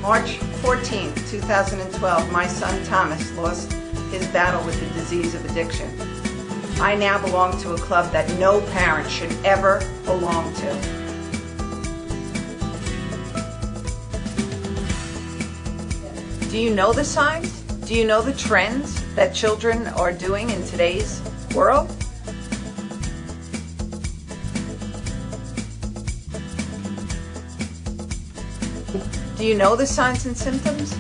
March 14th, 2012, my son Thomas lost his battle with the disease of addiction. I now belong to a club that no parent should ever belong to. Do you know the signs? Do you know the trends that children are doing in today's world? Do you know the signs and symptoms?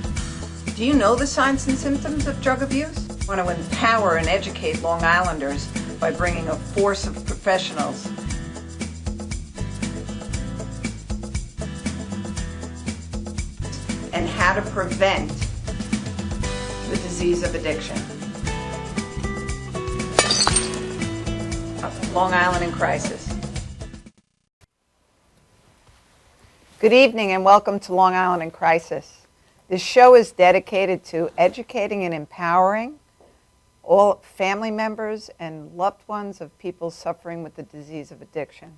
Do you know the signs and symptoms of drug abuse? I want to empower and educate Long Islanders by bringing a force of professionals and how to prevent the disease of addiction. Long Island in Crisis. Good evening and welcome to Long Island in Crisis. This show is dedicated to educating and empowering all family members and loved ones of people suffering with the disease of addiction.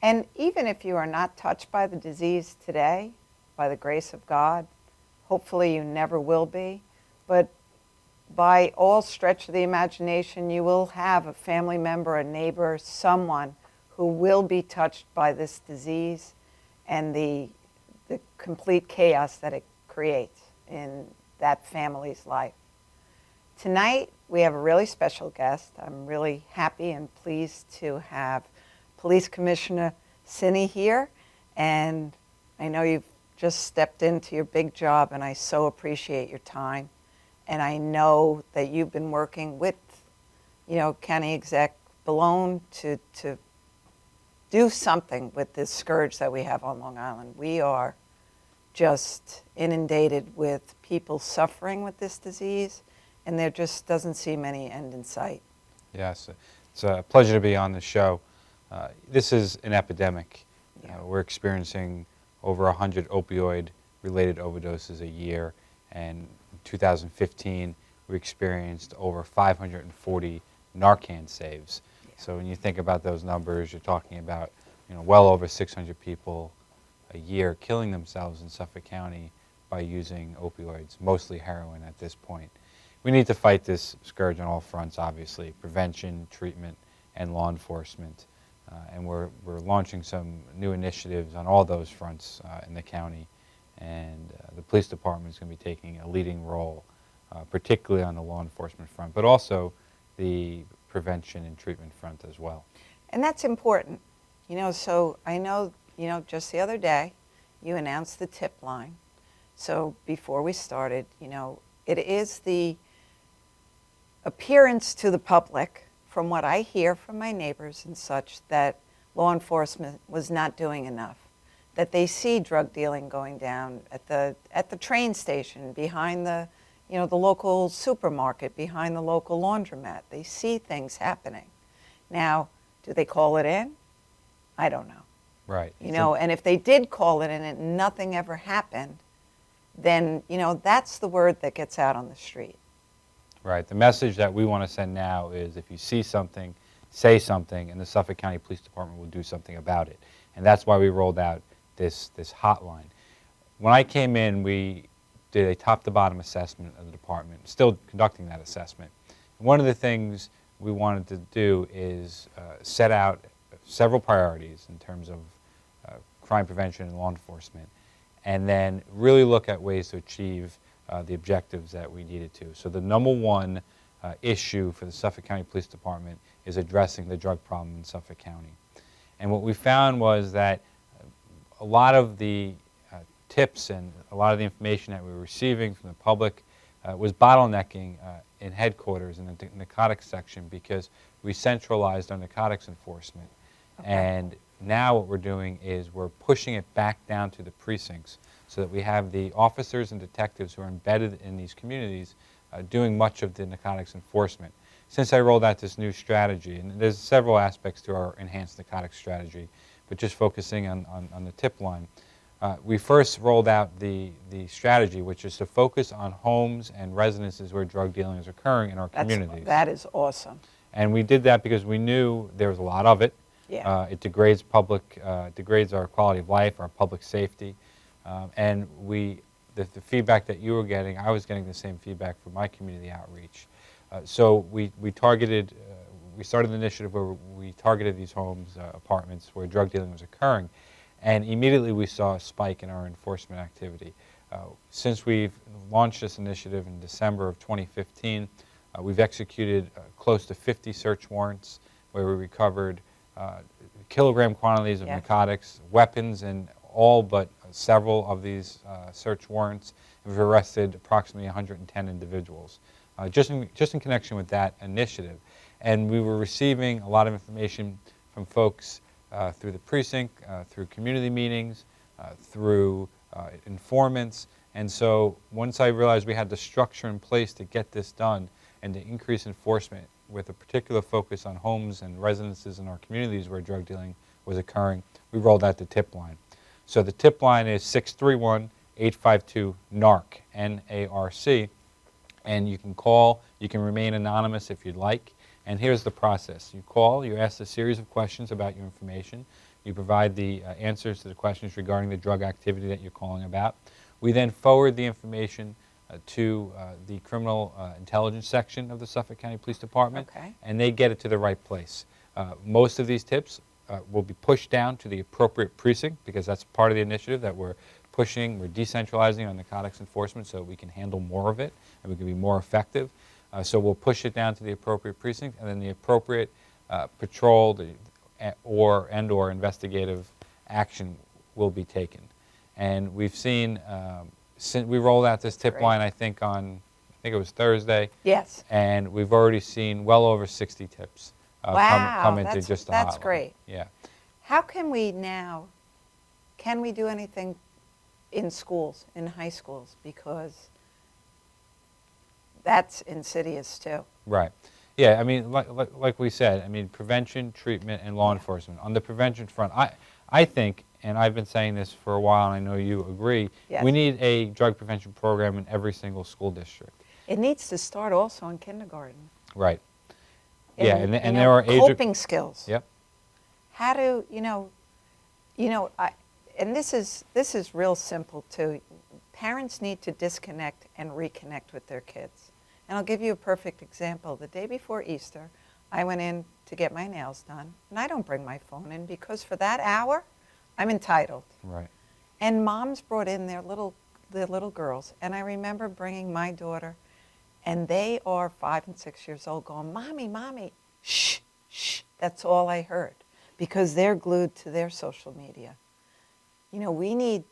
And even if you are not touched by the disease today, by the grace of God, hopefully you never will be, but by all stretch of the imagination, you will have a family member, a neighbor, someone who will be touched by this disease and the complete chaos that it creates in that family's life. Tonight, we have a really special guest. I'm really happy and pleased to have Police Commissioner Cindy here, and I know you've just stepped into your big job, and I so appreciate your time. And I know that you've been working with, County Exec Bellone to do something with this scourge that we have on Long Island. We are just inundated with people suffering with this disease, and there just doesn't seem any end in sight. Yes, it's a pleasure to be on the show. This is an epidemic. Yeah. We're experiencing over 100 opioid-related overdoses a year, and in 2015 we experienced over 540 Narcan saves. So when you think about those numbers, you're talking about well over 600 people a year killing themselves in Suffolk County by using opioids, mostly heroin at this point. We need to fight this scourge on all fronts, obviously, prevention, treatment, and law enforcement. And we're launching some new initiatives on all those fronts in the county. And the police department is going to be taking a leading role, particularly on the law enforcement front, but also the prevention and treatment front as well. And that's important. So I know, just the other day, you announced the tip line. So before we started, it is the appearance to the public, from what I hear from my neighbors and such, that law enforcement was not doing enough. That they see drug dealing going down at the train station, behind the local supermarket, behind the local laundromat. They see things happening. Now, do they call it in? I don't know. Right. And if they did call it in and nothing ever happened, then, that's the word that gets out on the street. Right. The message that we want to send now is if you see something, say something, and the Suffolk County Police Department will do something about it. And that's why we rolled out this hotline. When I came in, we did a top-to-bottom assessment of the department, still conducting that assessment. One of the things we wanted to do is set out several priorities in terms of crime prevention and law enforcement, and then really look at ways to achieve the objectives that we needed to. So the number one issue for the Suffolk County Police Department is addressing the drug problem in Suffolk County. And what we found was that a lot of the tips and a lot of the information that we were receiving from the public was bottlenecking in headquarters in the narcotics section because we centralized our narcotics enforcement. Okay. And now what we're doing is we're pushing it back down to the precincts so that we have the officers and detectives who are embedded in these communities doing much of the narcotics enforcement. Since I rolled out this new strategy, and there's several aspects to our enhanced narcotics strategy, but just focusing on the tip line, we first rolled out the strategy, which is to focus on homes and residences where drug dealing is occurring in our communities. That is awesome. And we did that because we knew there was a lot of it. Yeah. It degrades our quality of life, our public safety, and we the feedback that you were getting, I was getting the same feedback from my community outreach. So we targeted, we started an initiative where we targeted these homes, apartments where drug dealing was occurring, and immediately we saw a spike in our enforcement activity. Since we've launched this initiative in December of 2015, we've executed close to 50 search warrants where we recovered kilogram quantities of narcotics, weapons, and all but several of these search warrants. We've arrested approximately 110 individuals just in connection with that initiative. And we were receiving a lot of information from folks through the precinct, through community meetings, through informants. And so once I realized we had the structure in place to get this done and to increase enforcement with a particular focus on homes and residences in our communities where drug dealing was occurring, we rolled out the tip line. So the tip line is 631-852-NARC, N-A-R-C, and you can call, you can remain anonymous if you'd like, and here's the process. You call, you ask a series of questions about your information, you provide the answers to the questions regarding the drug activity that you're calling about. We then forward the information to the criminal intelligence section of the Suffolk County Police Department, and they get it to the right place. Most of these tips will be pushed down to the appropriate precinct because that's part of the initiative that we're pushing. We're decentralizing on narcotics enforcement so we can handle more of it and we can be more effective. So we'll push it down to the appropriate precinct, and then the appropriate patrol or investigative action will be taken. And we've seen, since we rolled out this tip line, I think it was Thursday. Yes. And we've already seen well over 60 tips come into just the hotline. That's great. Yeah. How can we do anything in schools, in high schools? Because that's insidious too. Right. Yeah, I mean, like we said, I mean, prevention, treatment, and law enforcement. On the prevention front, I think, and I've been saying this for a while, and I know you agree, we need a drug prevention program in every single school district. It needs to start also in kindergarten. Right. Yeah, and there are coping skills. Yep. How to, and this is real simple too. Parents need to disconnect and reconnect with their kids. And I'll give you a perfect example. The day before Easter, I went in to get my nails done, and I don't bring my phone in because for that hour, I'm entitled. Right. And moms brought in their little girls, and I remember bringing my daughter, and they are 5 and 6 years old, going, "Mommy, mommy, shh, shh." That's all I heard, because they're glued to their social media. We need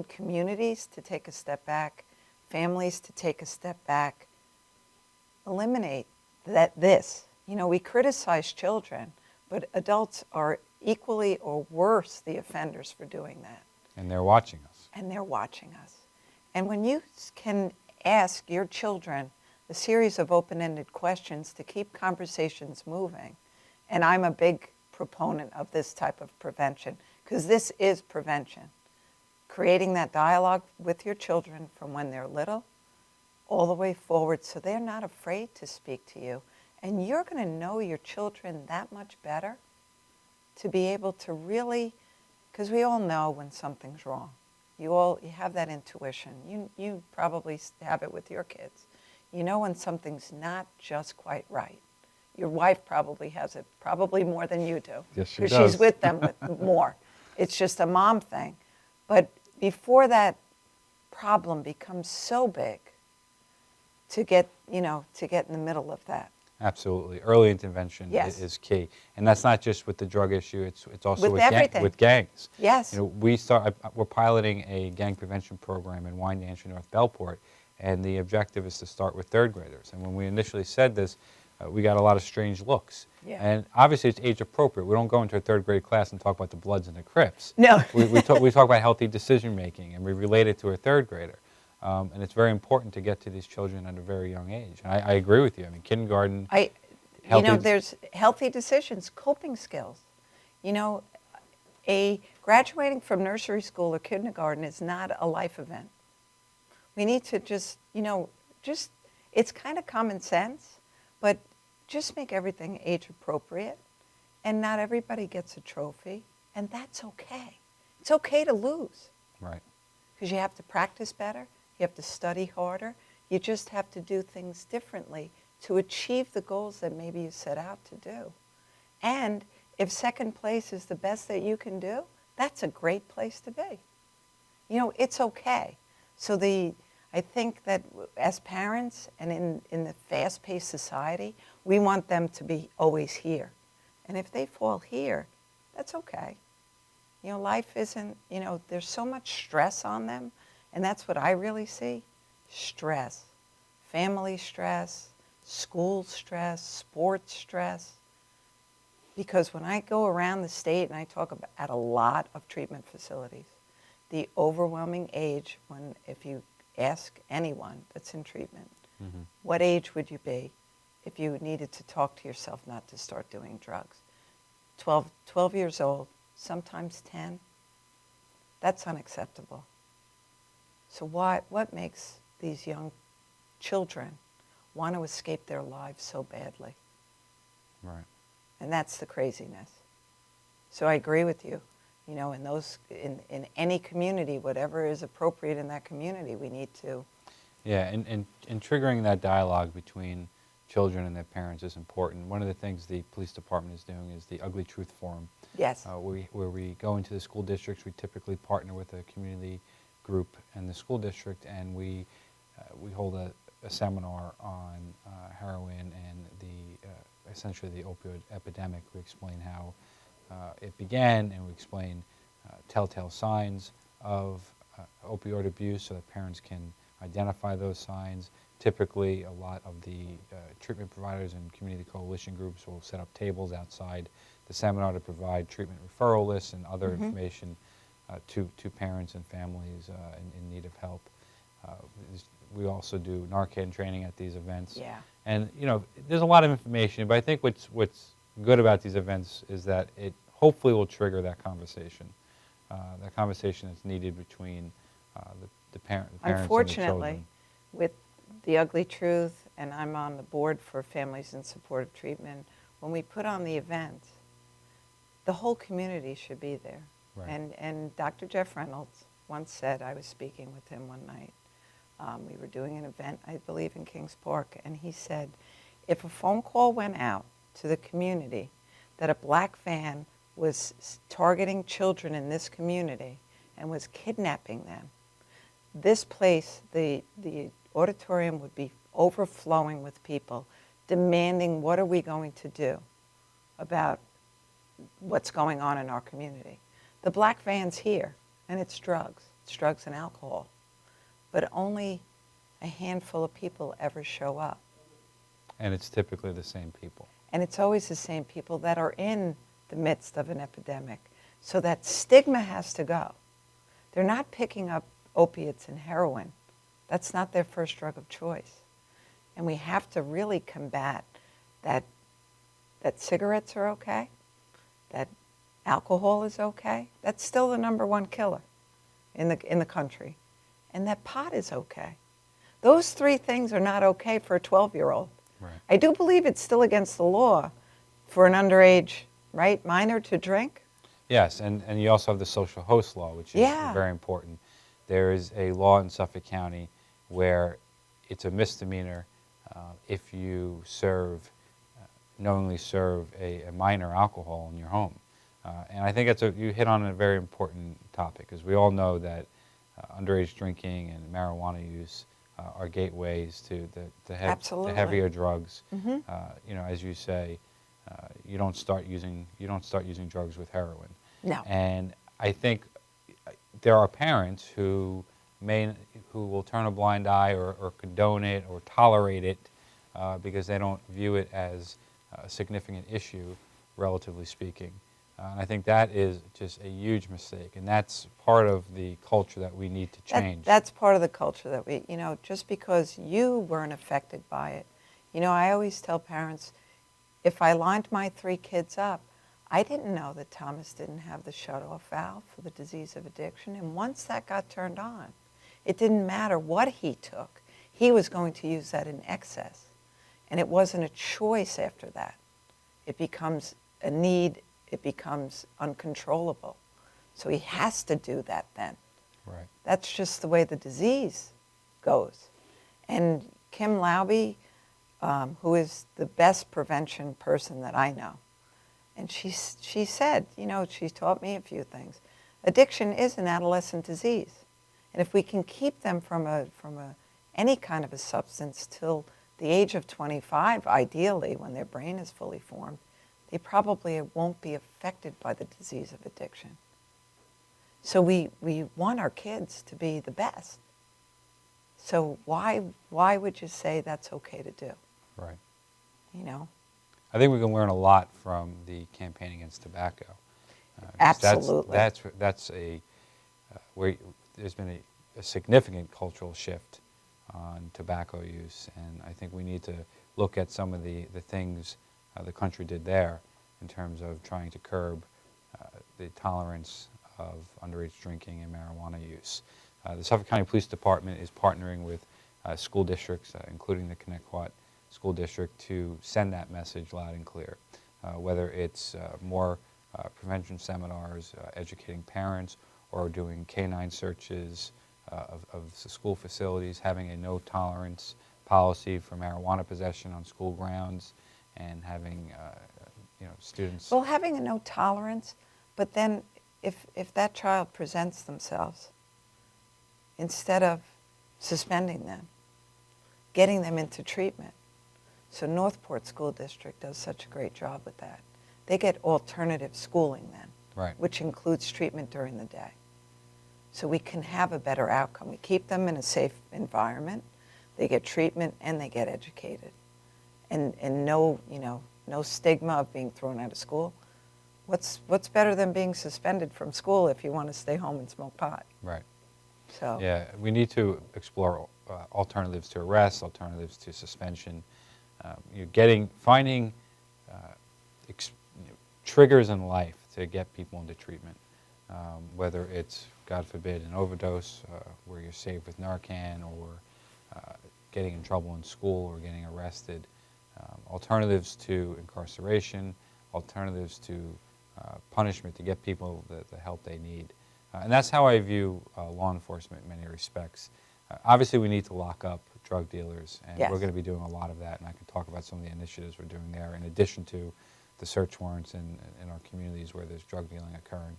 communities to take a step back, families to take a step back, eliminate this. We criticize children, but adults are equally or worse the offenders for doing that. And they're watching us. And when you can ask your children a series of open-ended questions to keep conversations moving, and I'm a big proponent of this type of prevention, because this is prevention. Creating that dialogue with your children from when they're little all the way forward so they're not afraid to speak to you. And you're going to know your children that much better to be able to really, because we all know when something's wrong. You have that intuition. You probably have it with your kids. You know when something's not just quite right. Your wife probably has it, probably more than you do. Yes, she does. Because she's with them more. It's just a mom thing. But before that problem becomes so big, to get in the middle of that. Absolutely. Early intervention is key. And that's not just with the drug issue, it's also with gangs. Yes. We're piloting a gang prevention program in Wyandanch, North Bellport, and the objective is to start with third graders. And when we initially said this, we got a lot of strange looks. Yeah. And obviously it's age appropriate. We don't go into a third grade class and talk about the Bloods and the Crips. No. we talk about healthy decision making, and we relate it to a third grader. And it's very important to get to these children at a very young age. And I agree with you. I mean, kindergarten. There's healthy decisions, coping skills. Graduating from nursery school or kindergarten is not a life event. We need to it's kind of common sense, but just make everything age appropriate. And not everybody gets a trophy, and that's okay. It's okay to lose. Right. because you have to practice better, you have to study harder, you just have to do things differently to achieve the goals that maybe you set out to do. And if second place is the best that you can do, that's a great place to be. You know, it's okay. So I think that as parents and in the fast-paced society, we want them to be always here. And if they fall here, that's okay. You know, life isn't, you know, there's so much stress on them, and that's what I really see. Stress. Family stress, school stress, sports stress. Because when I go around the state and I talk about at a lot of treatment facilities, the overwhelming age, if you ask anyone that's in treatment, what age would you be if you needed to talk to yourself not to start doing drugs? 12 years old, sometimes 10. That's unacceptable. So what makes these young children want to escape their lives so badly? Right. And that's the craziness. So I agree with you. You know, in any community, whatever is appropriate in that community, we need to. Yeah, and triggering that dialogue between children and their parents is important. One of the things the police department is doing is the Ugly Truth Forum. Yes. Where we go into the school districts. We typically partner with a community group and the school district, and we hold a seminar on heroin and essentially the opioid epidemic. We explain how it began, and we explain telltale signs of opioid abuse so that parents can identify those signs. Typically, a lot of the treatment providers and community coalition groups will set up tables outside the seminar to provide treatment referral lists and other information to parents and families in need of help. We also do Narcan training at these events. Yeah. And, you know, there's a lot of information, but I think what's good about these events is that it hopefully will trigger that conversation that's needed between the parents and the children. Unfortunately, with the Ugly Truth, and I'm on the board for Families in Supportive Treatment, when we put on the event, the whole community should be there. Right. And Dr. Jeff Reynolds once said, I was speaking with him one night, we were doing an event, I believe, in Kings Park, and he said, if a phone call went out to the community that a black van was targeting children in this community and was kidnapping them, this place, the auditorium would be overflowing with people demanding, what are we going to do about what's going on in our community? The black van's here, and it's drugs and alcohol. But only a handful of people ever show up. And it's typically the same people. And it's always the same people that are in the midst of an epidemic. So that stigma has to go. They're not picking up opiates and heroin. That's not their first drug of choice. And we have to really combat that cigarettes are okay, that alcohol is okay. That's still the #1 killer in the country. And that pot is okay. Those 3 things are not okay for a 12-year-old. Right. I do believe it's still against the law for an underage, right, minor to drink. Yes, and you also have the social host law, which is very important. There is a law in Suffolk County where it's a misdemeanor if you knowingly serve a minor alcohol in your home. And I think you hit on a very important topic, because we all know that underage drinking and marijuana use are gateways to the heavier drugs. You know, as you say, you don't start using drugs with heroin. No. And I think there are parents who will turn a blind eye or condone it or tolerate it because they don't view it as a significant issue, relatively speaking. And I think that is just a huge mistake, and that's part of the culture that we need to change. That's part of the culture that we, you know, just because you weren't affected by it. You know, I always tell parents, if I lined my 3 kids up, I didn't know that Thomas didn't have the shutoff valve for the disease of addiction, and once that got turned on, it didn't matter what he took. He was going to use that in excess, and it wasn't a choice after that. It becomes a need. It becomes uncontrollable. So he has to do that then. Right. That's just the way the disease goes. And Kim Laube, who is the best prevention person that I know, and she said, she's taught me a few things. Addiction is an adolescent disease. And if we can keep them from any kind of a substance till the age of 25, ideally, when their brain is fully formed, they probably won't be affected by the disease of addiction. So we want our kids to be the best. So why would you say that's okay to do? Right. I think we can learn a lot from the campaign against tobacco. Absolutely. That's where there's been a significant cultural shift on tobacco use, and I think we need to look at some of the things the country did there in terms of trying to curb the tolerance of underage drinking and marijuana use. The Suffolk County Police Department is partnering with school districts, including the Connecticut School District, to send that message loud and clear, whether it's more prevention seminars, educating parents, or doing canine searches of the school facilities, having a no-tolerance policy for marijuana possession on school grounds, and having students... Well, having a no tolerance, but then if that child presents themselves, instead of suspending them, getting them into treatment. So Northport School District does such a great job with that. They get alternative schooling then, right, which includes treatment during the day. So we can have a better outcome. We keep them in a safe environment, they get treatment, and they get educated. And no stigma of being thrown out of school. What's better than being suspended from school if you want to stay home and smoke pot? Right. So yeah, we need to explore alternatives to arrest, alternatives to suspension. Finding triggers in life to get people into treatment, whether it's, God forbid, an overdose where you're saved with Narcan, or getting in trouble in school or getting arrested. Alternatives to incarceration, alternatives to punishment to get people the help they need. And that's how I view law enforcement in many respects. Obviously, we need to lock up drug dealers, and yes, we're going to be doing a lot of that, and I can talk about some of the initiatives we're doing there, in addition to the search warrants in our communities where there's drug dealing occurring.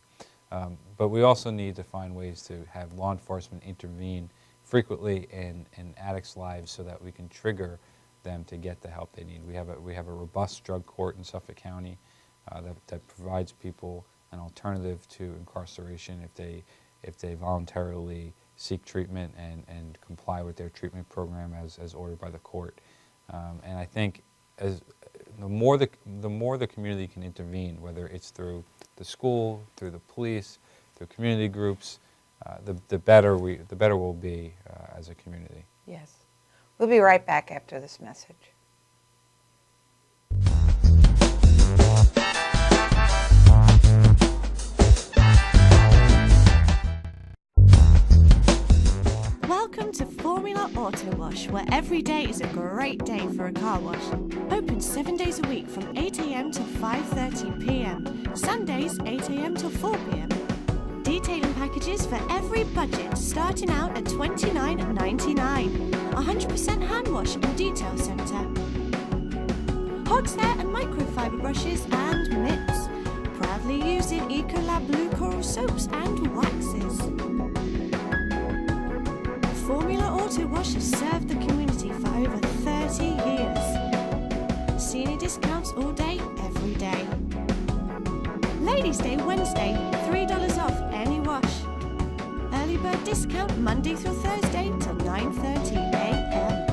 But we also need to find ways to have law enforcement intervene frequently in addicts' lives so that we can trigger them to get the help they need. We have a robust drug court in Suffolk County that provides people an alternative to incarceration if they voluntarily seek treatment and comply with their treatment program as ordered by the court. And I think the more the community can intervene, whether it's through the school, through the police, through community groups, the better we'll be as a community. yes. We'll be right back after this message. Welcome to Formula Auto Wash, where every day is a great day for a car wash. Open 7 days a week from 8 a.m. till 5:30 p.m. Sundays 8 a.m. till 4 p.m. Detailing packages for every budget, starting out at $29.99. 100% hand wash and detail centre. Hogshair and microfiber brushes and mitts. Proudly used in Ecolab Blue Coral soaps and waxes. Formula Auto Wash has served the community for over 30 years. Senior discounts all day, every day. Ladies' Day Wednesday, $3 off any wash. Early bird discount Monday through Thursday till 9:30 a.m.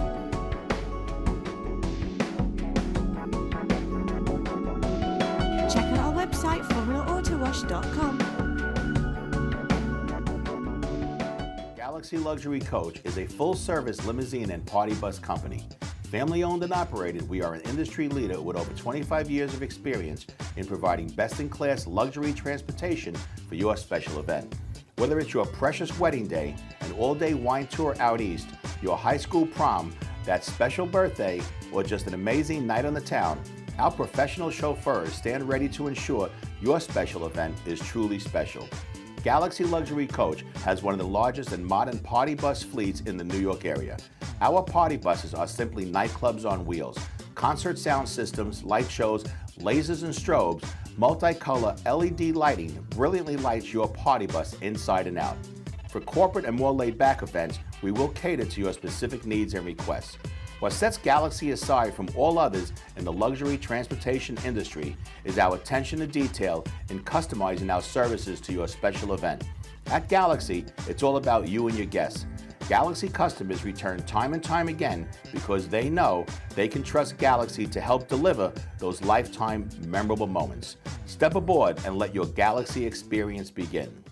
Check out our website, formulaautowash.com. Galaxy Luxury Coach is a full-service limousine and party bus company. Family-owned and operated, we are an industry leader with over 25 years of experience in providing best-in-class luxury transportation for your special event. Whether it's your precious wedding day, an all-day wine tour out east, your high school prom, that special birthday, or just an amazing night on the town, our professional chauffeurs stand ready to ensure your special event is truly special. Galaxy Luxury Coach has one of the largest and modern party bus fleets in the New York area. Our party buses are simply nightclubs on wheels. Concert sound systems, light shows, lasers and strobes, multicolor LED lighting brilliantly lights your party bus inside and out. For corporate and more laid-back events, we will cater to your specific needs and requests. What sets Galaxy aside from all others in the luxury transportation industry is our attention to detail in customizing our services to your special event. At Galaxy, it's all about you and your guests. Galaxy customers return time and time again because they know they can trust Galaxy to help deliver those lifetime memorable moments. Step aboard and let your Galaxy experience begin.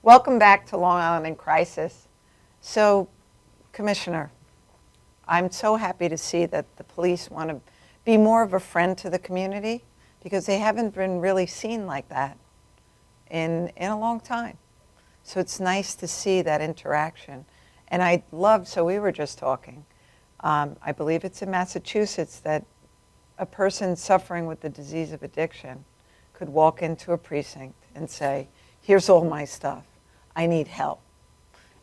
Welcome back to Long Island in Crisis. So, Commissioner, I'm so happy to see that the police want to be more of a friend to the community because they haven't been really seen like that in a long time. So it's nice to see that interaction. And I love, so we were just talking, I believe it's in Massachusetts that a person suffering with the disease of addiction could walk into a precinct and say, here's all my stuff. I need help.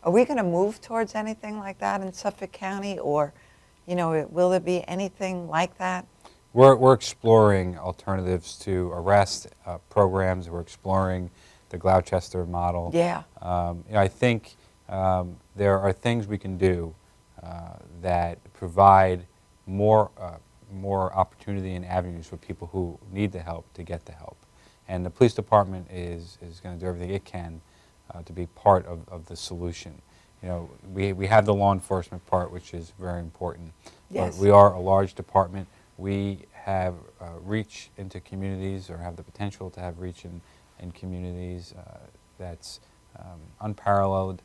Are we going to move towards anything like that in Suffolk County, or, will there be anything like that? We're exploring alternatives to arrest programs. We're exploring the Gloucester model. Yeah. I think there are things we can do that provide more opportunity and avenues for people who need the help to get the help. And the police department is going to do everything it can to be part of the solution. We have the law enforcement part, which is very important. Yes. But we are a large department. We have reach into communities, or have the potential to have reach in communities that's unparalleled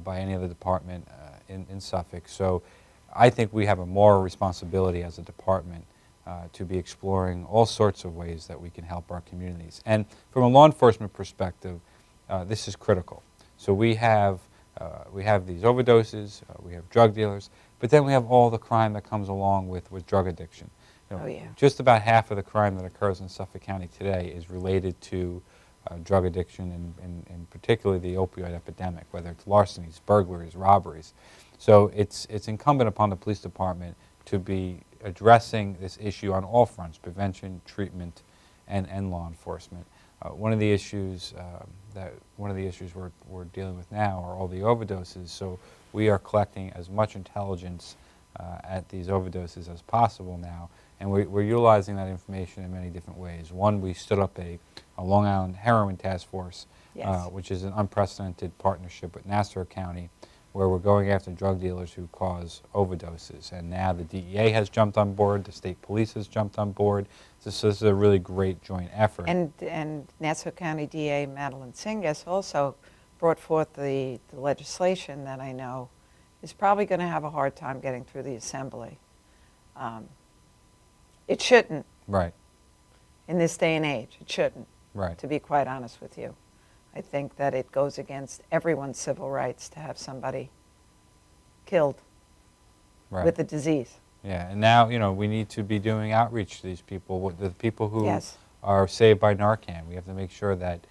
by any other department in Suffolk. So I think we have a moral responsibility as a department to be exploring all sorts of ways that we can help our communities. And from a law enforcement perspective, this is critical. So we have these overdoses, we have drug dealers, but then we have all the crime that comes along with drug addiction. Oh, yeah. Just about half of the crime that occurs in Suffolk County today is related to drug addiction, and particularly the opioid epidemic, whether it's larcenies, burglaries, robberies. So it's incumbent upon the police department to be addressing this issue on all fronts: prevention, treatment, and law enforcement. One of the issues we're dealing with now are all the overdoses. So we are collecting as much intelligence at these overdoses as possible now, and we're utilizing that information in many different ways. One, we stood up a Long Island Heroin Task Force, Yes. Which is an unprecedented partnership with Nassau County, where we're going after drug dealers who cause overdoses. And now the DEA has jumped on board, the state police has jumped on board. So this is a really great joint effort. And Nassau County DA Madeline Singas also brought forth the legislation that I know is probably going to have a hard time getting through the assembly. It shouldn't. Right. In this day and age, it shouldn't. Right. To be quite honest with you. I think that it goes against everyone's civil rights to have somebody killed Right. with a disease. Yeah, and now, we need to be doing outreach to these people, the people who Yes. are saved by Narcan. We have to make sure that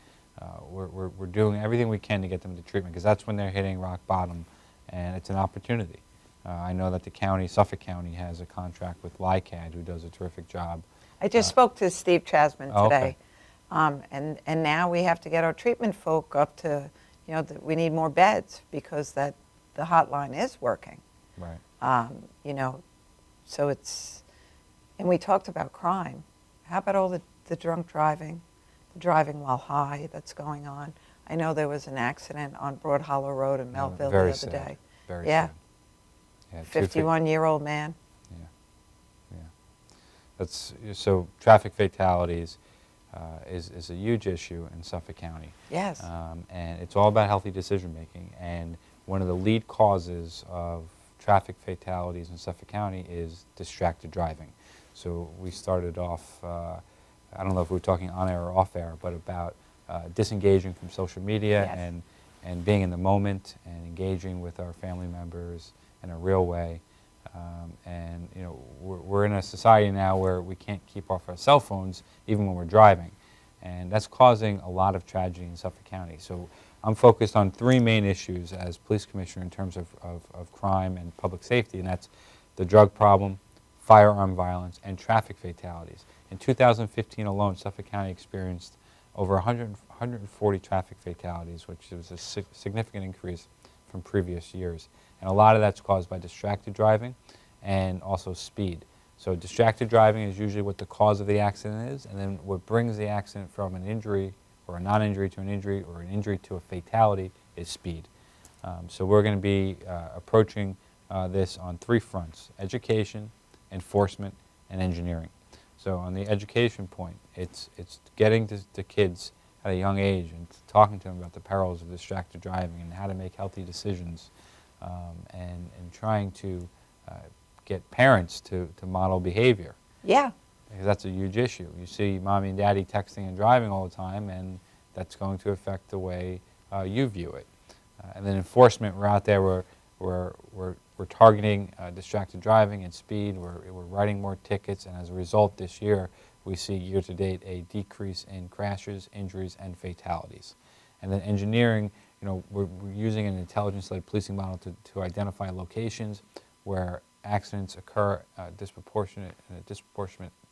we're doing everything we can to get them to treatment, because that's when they're hitting rock bottom, and it's an opportunity. I know that Suffolk County has a contract with LICAD, who does a terrific job. I just spoke to Steve Chasman Oh, today, okay. and now we have to get our treatment folk up to, we need more beds because the hotline is working. Right. So it's, and we talked about crime. How about all the drunk driving, the driving while high that's going on? I know there was an accident on Broad Hollow Road in Melville Very the other sad. day. Very Yeah. sad. Yeah, 51-year-old man. Yeah, yeah. So traffic fatalities is a huge issue in Suffolk County. Yes. And it's all about healthy decision making. And one of the lead causes of traffic fatalities in Suffolk County is distracted driving. So we started off, I don't know if we were talking on air or off air, but about disengaging from social media Yes. and being in the moment and engaging with our family members in a real way. And you know, we're in a society now where we can't keep off our cell phones even when we're driving, and that's causing a lot of tragedy in Suffolk County. So I'm focused on three main issues as police commissioner in terms of crime and public safety, and that's the drug problem, firearm violence, and traffic fatalities. In 2015 alone, Suffolk County experienced over 140 traffic fatalities, which was a significant increase from previous years. And a lot of that's caused by distracted driving and also speed. So distracted driving is usually what the cause of the accident is, and then what brings the accident from an injury or a non-injury to an injury or an injury to a fatality is speed. So we're going to be approaching this on three fronts: education, enforcement, and engineering. So on the education point, it's getting to kids at a young age and talking to them about the perils of distracted driving and how to make healthy decisions, and trying to get parents to model behavior. Yeah. Because that's a huge issue. You see mommy and daddy texting and driving all the time, and that's going to affect the way you view it. And then enforcement, we're out there, we're targeting distracted driving and speed. We're writing more tickets, and as a result, this year we see year to date a decrease in crashes, injuries, and fatalities. And then engineering, you know, we're using an intelligence-led policing model to identify locations where accidents occur in a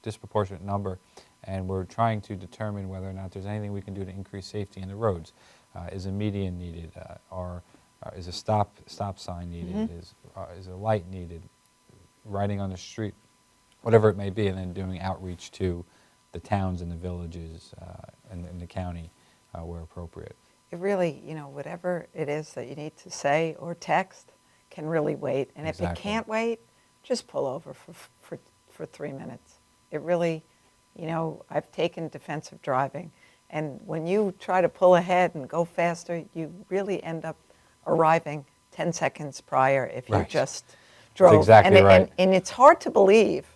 disproportionate number, and we're trying to determine whether or not there's anything we can do to increase safety in the roads. Is a median needed, or is a stop sign needed? Mm-hmm. Is a light needed? Riding on the street, whatever it may be, and then doing outreach to the towns and the villages in the county where appropriate. It really, you know, whatever it is that you need to say or text can really wait. And if it can't wait, just pull over for 3 minutes. It really, you know, I've taken defensive driving, and when you try to pull ahead and go faster, you really end up arriving 10 seconds prior if you just drove. That's exactly right. And it's hard to believe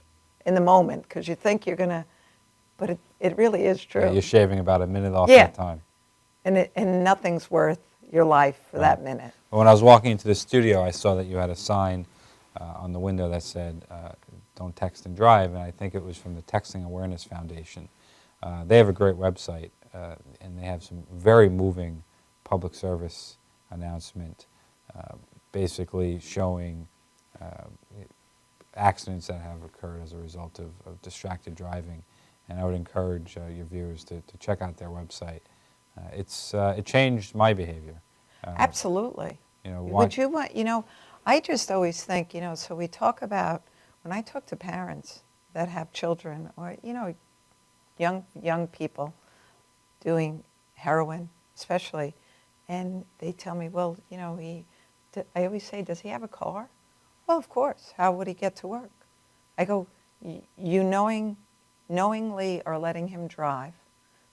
in the moment because you think you're going to, but it really is true. Yeah, you're shaving about a minute off that time. And nothing's worth your life for that minute. Well, when I was walking into the studio, I saw that you had a sign on the window that said, "Don't text and drive," and I think it was from the Texting Awareness Foundation. They have a great website, and they have some very moving public service announcement, basically showing accidents that have occurred as a result of distracted driving. And I would encourage your viewers to check out their website. It changed my behavior. Absolutely. You know, would you want, you know, I just always think, you know, so we talk about, when I talk to parents that have children or, you know, young people doing heroin especially, and they tell me, well, you know, I always say, does he have a car? Well, of course. How would he get to work? I go, you knowingly are letting him drive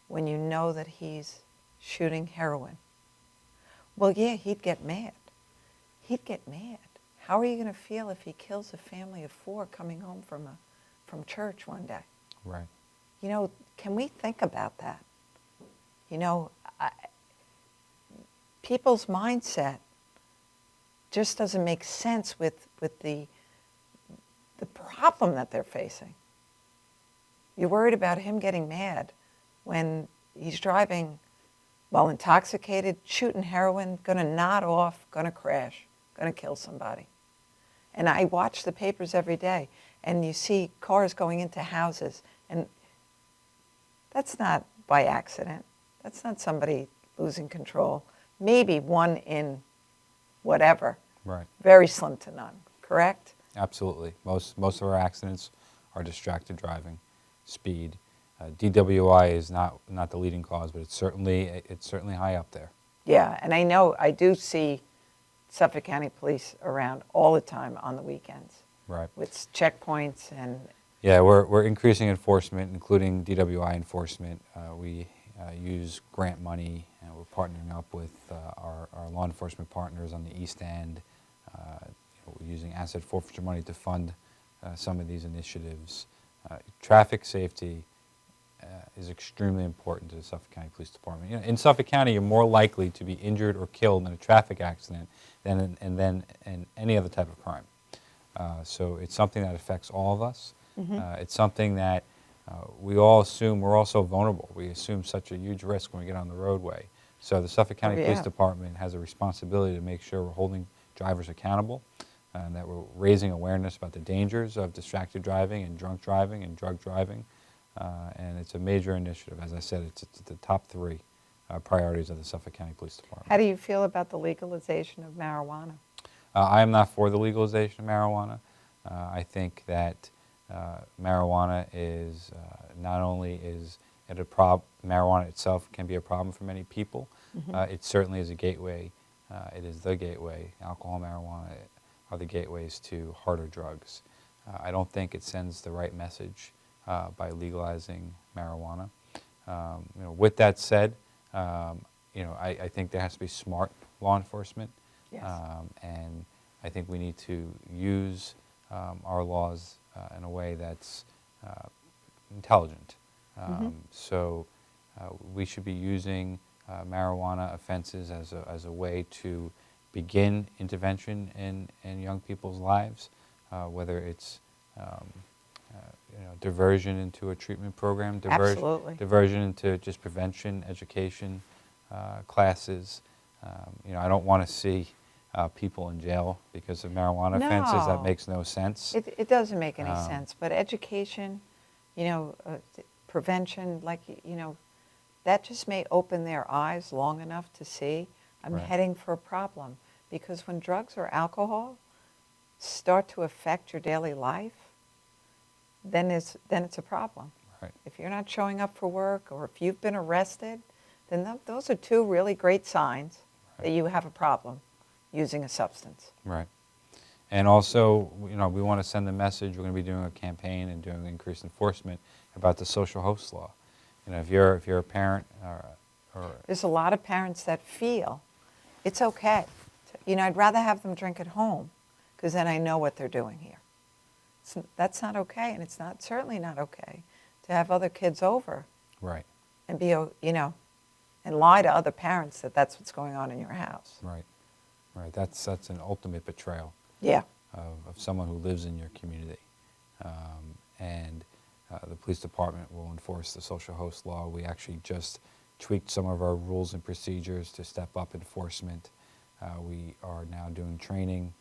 when you know that he's shooting heroin. Well, yeah, he'd get mad. He'd get mad. How are you going to feel if he kills a family of 4 coming home from church one day? Right. You know, can we think about that? You know, people's mindset just doesn't make sense with the problem that they're facing. You're worried about him getting mad when he's driving while intoxicated, shooting heroin, going to nod off, going to crash, going to kill somebody. And I watch the papers every day, and you see cars going into houses, and that's not by accident. That's not somebody losing control. Maybe 1 in whatever. Right. Very slim to none, correct? Absolutely. Most of our accidents are distracted driving, speed. DWI is not the leading cause, but it's certainly high up there. Yeah, and I do see Suffolk County Police around all the time on the weekends Right. with checkpoints and, Yeah, we're increasing enforcement, including DWI enforcement. We use grant money, and we're partnering up with our law enforcement partners on the East End. We're using asset forfeiture money to fund some of these initiatives. Traffic safety is extremely important to the Suffolk County Police Department. In Suffolk County, you're more likely to be injured or killed in a traffic accident than in any other type of crime. So it's something that affects all of us. It's something that we all assume we're also vulnerable. We assume such a huge risk when we get on the roadway. So the Suffolk County Police Department has a responsibility to make sure we're holding drivers accountable and that we're raising awareness about the dangers of distracted driving and drunk driving and drug driving. And it's a major initiative. As I said, it's the top 3 priorities of the Suffolk County Police Department. how do you feel about the legalization of marijuana? I am not for the legalization of marijuana. I think that marijuana is not only is it a problem, marijuana itself can be a problem for many people. It certainly is a gateway. It is the gateway. Alcohol, marijuana are the gateways to harder drugs. I don't think it sends the right message by legalizing marijuana. With that said, I think there has to be smart law enforcement. Yes. And I think we need to use our laws in a way that's intelligent. So we should be using marijuana offenses as a way to begin intervention in young people's lives, whether it's diversion into a treatment program, Absolutely. diversion into just prevention, education classes. I don't want to see people in jail because of marijuana offenses. That No. makes no sense. It doesn't make any sense, but education, prevention, that just may open their eyes long enough to see I'm Right. heading for a problem. Because when drugs or alcohol start to affect your daily life, then it's a problem. Right. If you're not showing up for work or if you've been arrested, then those are 2 really great signs that you have a problem using a substance. Right. And also, we want to send a message. We're going to be doing a campaign and doing increased enforcement about the social host law. If you're a parent or There's a lot of parents that feel it's okay. I'd rather have them drink at home because then I know what they're doing here. That's not okay, and it's certainly not okay to have other kids over right, and be, and lie to other parents that that's what's going on in your house. right. That's an ultimate betrayal Yeah. of someone who lives in your community. And the police department will enforce the social host law. We actually just tweaked some of our rules and procedures to step up enforcement. We are now doing training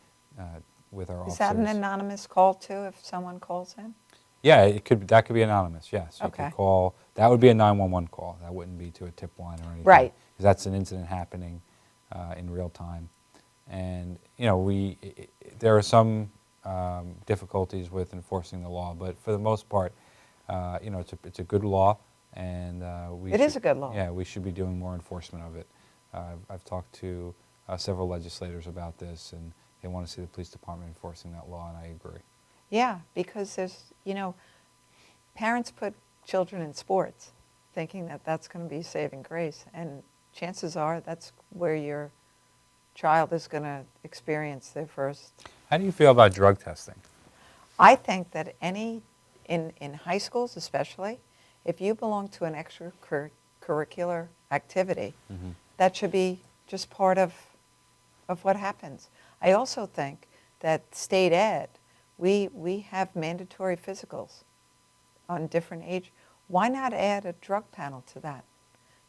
with our officers. Is that an anonymous call too if someone calls in? Yeah, that could be anonymous, yes. You Okay. could call, that would be a 911 call. That wouldn't be to a tip line or anything. Right. Because that's an incident happening in real time. And, there are some difficulties with enforcing the law, but for the most part, it's a good law. And It is a good law. Yeah, we should be doing more enforcement of it. I've talked to several legislators about this, and they want to see the police department enforcing that law, and I agree. Yeah, because there's, parents put children in sports thinking that that's going to be saving grace. And chances are that's where your child is going to experience their first. How do you feel about drug testing? I think that in high schools especially, if you belong to an extracurricular activity, that should be just part of what happens. I also think that state ed, we have mandatory physicals on different age. Why not add a drug panel to that?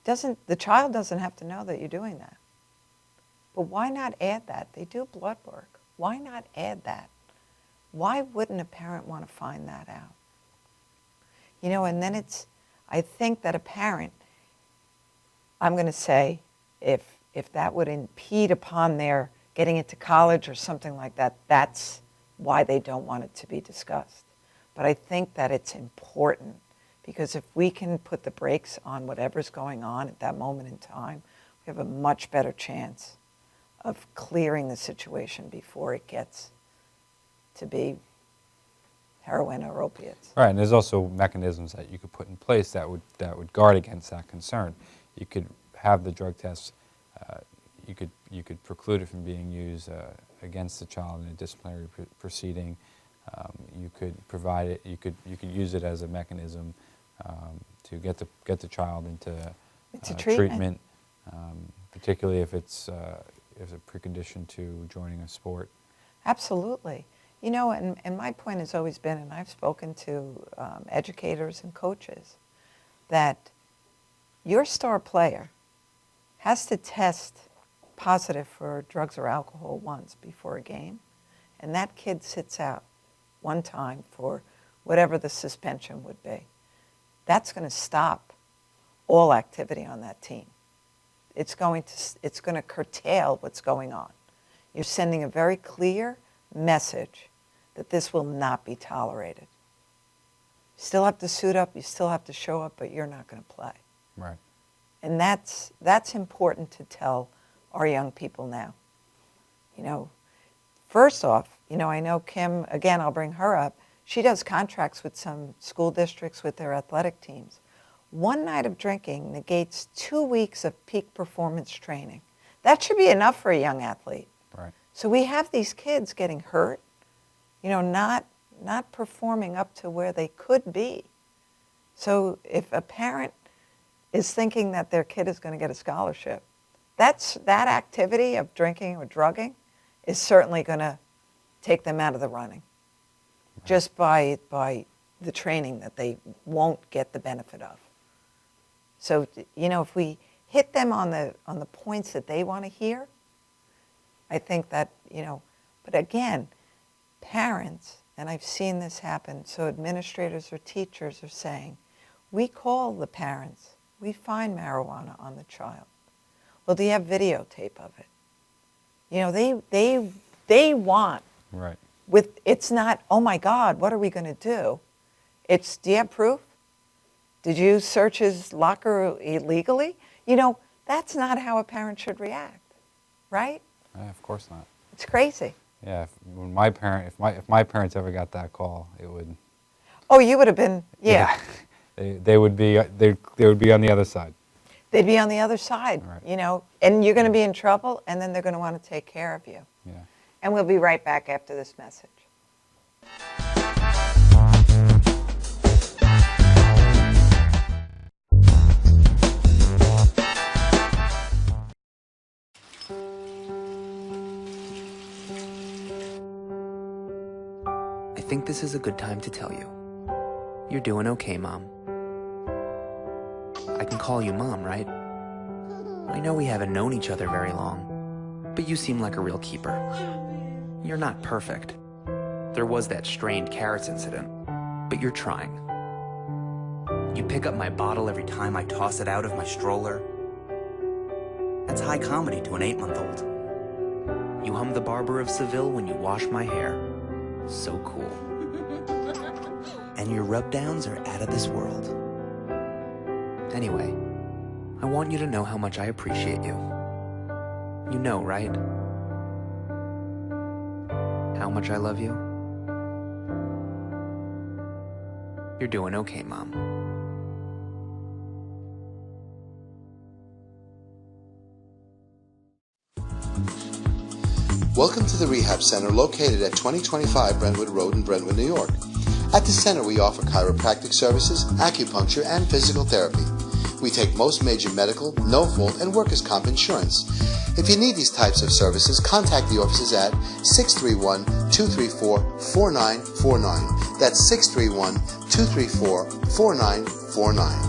The child doesn't have to know that you're doing that. But why not add that? They do blood work. Why not add that? Why wouldn't a parent want to find that out? And then I think that a parent, I'm going to say, if that would impede upon their getting into college or something like that, that's why they don't want it to be discussed. But I think that it's important because if we can put the brakes on whatever's going on at that moment in time, we you have a much better chance of clearing the situation before it gets to be heroin or opiates. Right, and there's also mechanisms that you could put in place that would guard against that concern. You could have the drug tests. You could preclude it from being used against the child in a disciplinary proceeding. You could provide it. You could use it as a mechanism to get the child into treatment, particularly if it's a precondition to joining a sport. Absolutely. You know, and my point has always been, and I've spoken to educators and coaches, that your star player has to test positive for drugs or alcohol once before a game, and that kid sits out one time for whatever the suspension would be. That's going to stop all activity on that team. It's going to curtail what's going on. You're sending a very clear message that this will not be tolerated. You still have to suit up, you still have to show up, but you're not going to play. Right. And that's important to tell our young people now. You know, first off, you know, I know Kim, again, I'll bring her up. She does contracts with some school districts with their athletic teams. One night of drinking negates 2 weeks of peak performance training. That should be enough for a young athlete. Right. So we have these kids getting hurt, you know, not performing up to where they could be. So if a parent is thinking that their kid is going to get a scholarship, that activity of drinking or drugging is certainly going to take them out of the running, right, just by the training that they won't get the benefit of. So, you know, if we hit them on the points that they want to hear, I think that, you know, but again, parents, and I've seen this happen, so administrators or teachers are saying, we call the parents, we find marijuana on the child. Well, do you have videotape of it? You know, they want, right, it's not, oh my God, what are we going to do? It's, do you have proof? Did you search his locker illegally? You know, that's not how a parent should react, right? Of course not. It's crazy. Yeah, if my parents ever got that call, it would. Oh, you would have been, yeah. They would be on the other side. They'd be on the other side, right, you know, and you're going to be in trouble, and then they're going to want to take care of you. Yeah. And we'll be right back after this message. I think this is a good time to tell you. You're doing okay, Mom. I can call you Mom, right? I know we haven't known each other very long, but you seem like a real keeper. You're not perfect. There was that strained carrots incident, but you're trying. You pick up my bottle every time I toss it out of my stroller. That's high comedy to an 8-month-old. You hum the Barber of Seville when you wash my hair. So cool. And your rub-downs are out of this world. Anyway, I want you to know how much I appreciate you. You know, right? How much I love you? You're doing okay, Mom. Welcome to the Rehab Center located at 2025 Brentwood Road in Brentwood, New York. At the center, we offer chiropractic services, acupuncture, and physical therapy. We take most major medical, no-fault, and workers' comp insurance. If you need these types of services, contact the offices at 631-234-4949. That's 631-234-4949.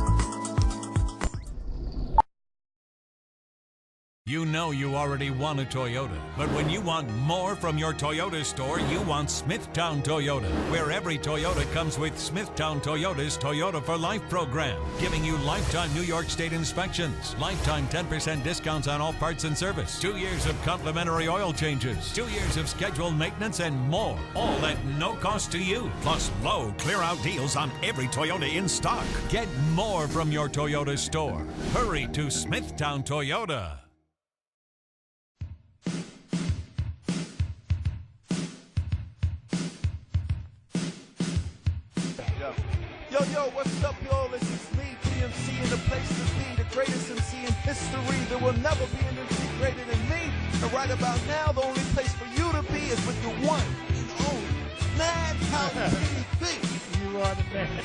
You know you already want a Toyota, but when you want more from your Toyota store, you want Smithtown Toyota, where every Toyota comes with Smithtown Toyota's Toyota for Life program, giving you lifetime New York State inspections, lifetime 10% discounts on all parts and service, 2 years of complimentary oil changes, 2 years of scheduled maintenance, and more, all at no cost to you, plus low clear-out deals on every Toyota in stock. Get more from your Toyota store. Hurry to Smithtown Toyota. Yo, what's up, y'all? This is me, DMC, in the place to be, the greatest MC in history. There will never be an MC greater than me. And right about now, the only place for you to be is with the one and only Madhousetv. You are the man.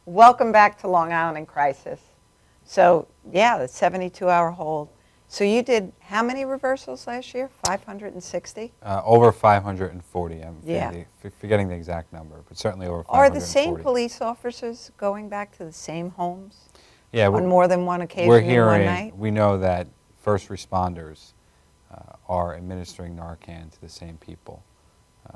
Welcome back to Long Island in Crisis. So, yeah, the 72-hour hold. So you did how many reversals last year? 560? Over 540. I'm Yeah. forgetting the exact number, but certainly over 540. Are the same police officers going back to the same homes Yeah, on more than one occasion we're in one hearing, night? we know that first responders are administering Narcan to the same people,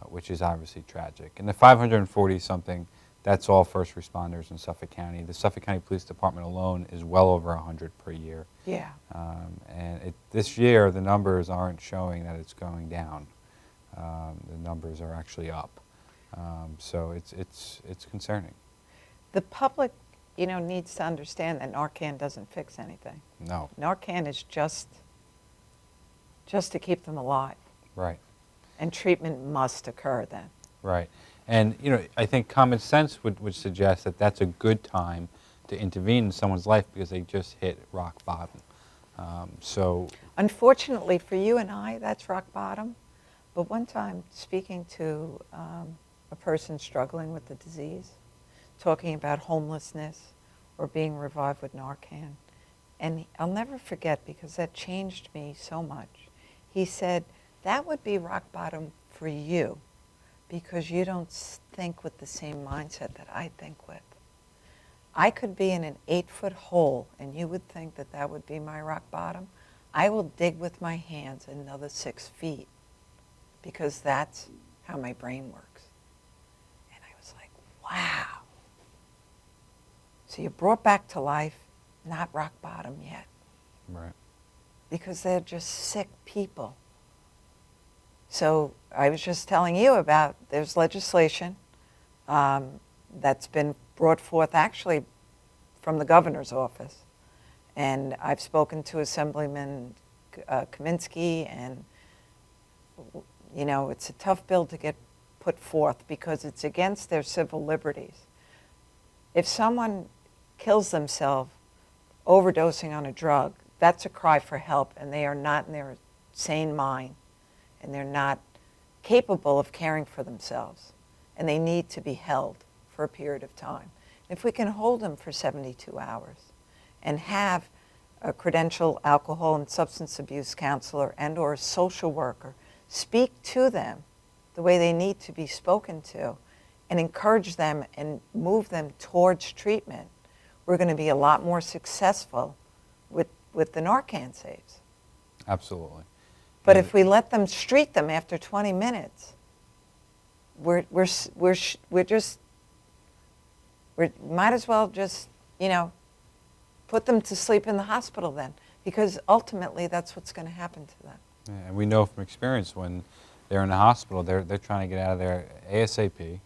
which is obviously tragic. And the 540-something, that's all first responders in Suffolk County. The Suffolk County Police Department alone is well over 100 per year. Yeah. And this year, the numbers aren't showing that it's going down. The numbers are actually up. So it's concerning. The public, needs to understand that Narcan doesn't fix anything. No. Narcan is just to keep them alive. Right. And treatment must occur then. Right. And, I think common sense would suggest that that's a good time to intervene in someone's life because they just hit rock bottom. Unfortunately for you and I, that's rock bottom. But one time, speaking to a person struggling with the disease, talking about homelessness or being revived with Narcan, and I'll never forget because that changed me so much. He said, that would be rock bottom for you because you don't think with the same mindset that I think with. I could be in an 8-foot hole and you would think that that would be my rock bottom. I will dig with my hands another 6 feet because that's how my brain works. And I was like, wow. So you're brought back to life, not rock bottom yet. Right. Because they're just sick people. So I was just telling you about, there's legislation that's been brought forth actually from the governor's office. And I've spoken to Assemblyman Kaminsky, and it's a tough bill to get put forth because it's against their civil liberties. If someone kills themselves overdosing on a drug, that's a cry for help, and they are not in their sane mind, and they're not capable of caring for themselves, and they need to be held for a period of time. If we can hold them for 72 hours and have a credentialed alcohol and substance abuse counselor and or a social worker speak to them the way they need to be spoken to and encourage them and move them towards treatment, we're going to be a lot more successful with the Narcan saves. Absolutely. But if we let them street them after 20 minutes, we might as well just, put them to sleep in the hospital then, because ultimately that's what's going to happen to them. Yeah, and we know from experience when they're in the hospital, they're trying to get out of there ASAP.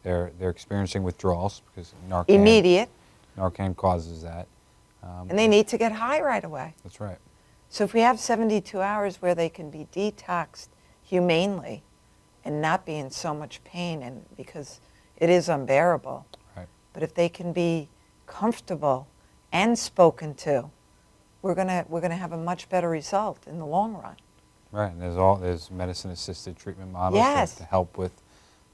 They're experiencing withdrawals because Narcan. Immediate. Narcan causes that. And they need to get high right away. That's right. So if we have 72 hours where they can be detoxed humanely and not be in so much pain, and because it is unbearable. Right. But if they can be comfortable and spoken to, we're gonna have a much better result in the long run. Right, and there's medicine-assisted treatment models Yes. to help with